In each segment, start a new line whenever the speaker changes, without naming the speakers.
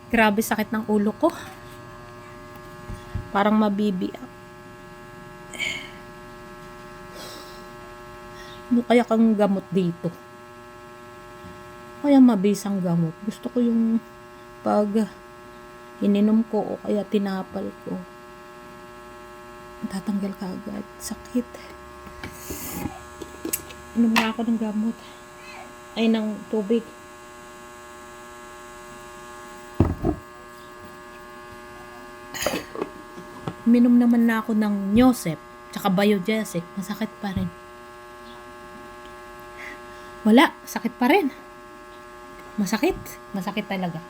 Grabe sakit ng ulo ko. Parang mabibiyak. Ano kaya kang gamot dito? Kaya mabisang gamot. Gusto ko yung pag ininom ko o kaya tinapal ko. Tatanggal ka agad. Sakit. Inom na ako ng gamot. Ay, ng tubig. Minom naman na ako ng Neosep tsaka Biogesic. Masakit pa rin. Wala. Sakit pa rin. Masakit. Masakit talaga.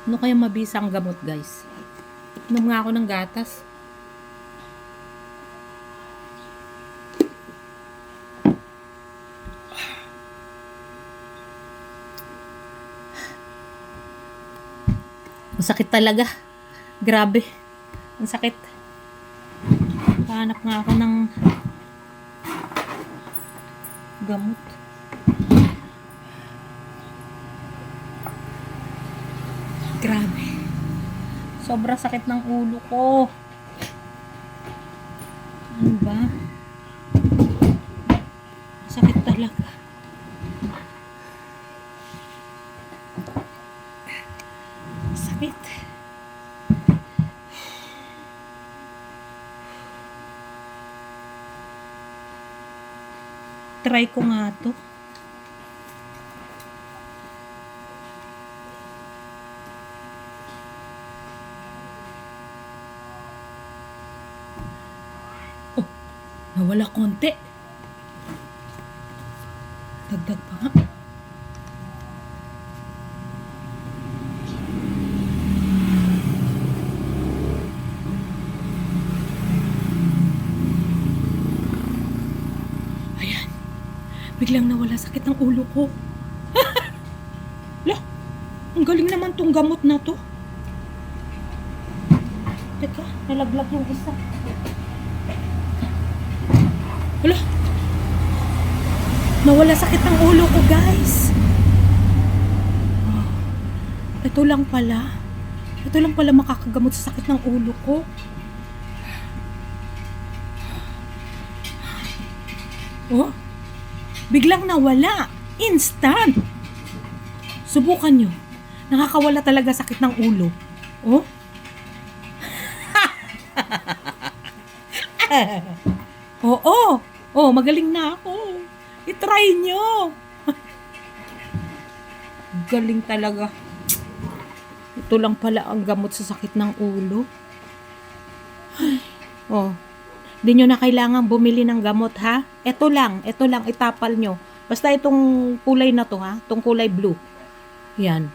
Ano kaya mabisang gamot, guys? Inom nga ako ng gatas. Masakit talaga. Grabe. Ang sakit. Hanap nga ako ng gamot. Grabe. Sobra sakit ng ulo ko. Ano ba? Sakit talaga. Sakit. Try ko nga to. Oh, nawala konti. Dagdag pa nga. Ayan. Biglang nawala sakit ng ulo ko. Lah, ang galing naman tong gamot na to. Teka, nalaglag yung isa. Wala. Nawala sakit ng ulo ko, guys. Oh, ito lang pala. Ito lang pala makakagamot sa sakit ng ulo ko. Oh, biglang nawala. Instant. Subukan nyo. Nakakawala talaga sakit ng ulo. Oh. Oo. Oh, magaling na ako. I-try nyo. Galing talaga. Ito lang pala ang gamot sa sakit ng ulo. Oh. Hindi nyo na kailangan bumili ng gamot, ha? Ito lang, itapal nyo. Basta itong kulay na to, ha? Itong kulay blue. Yan.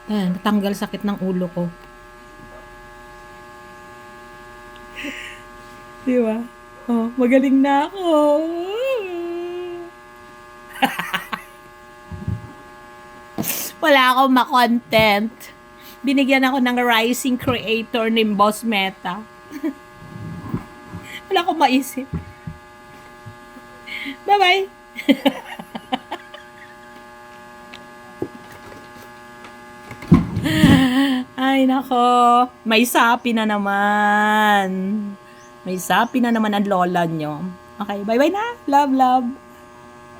Yan, natanggal sakit ng ulo ko. Diba? Oh, magaling na ako. Wala akong ma-content. Binigyan ako ng rising creator ni Boss Meta. Wala akong maisip. Bye-bye. Ay, nako. May sapi na naman. May sapi na naman ang lola nyo. Okay, bye-bye na. Love, love.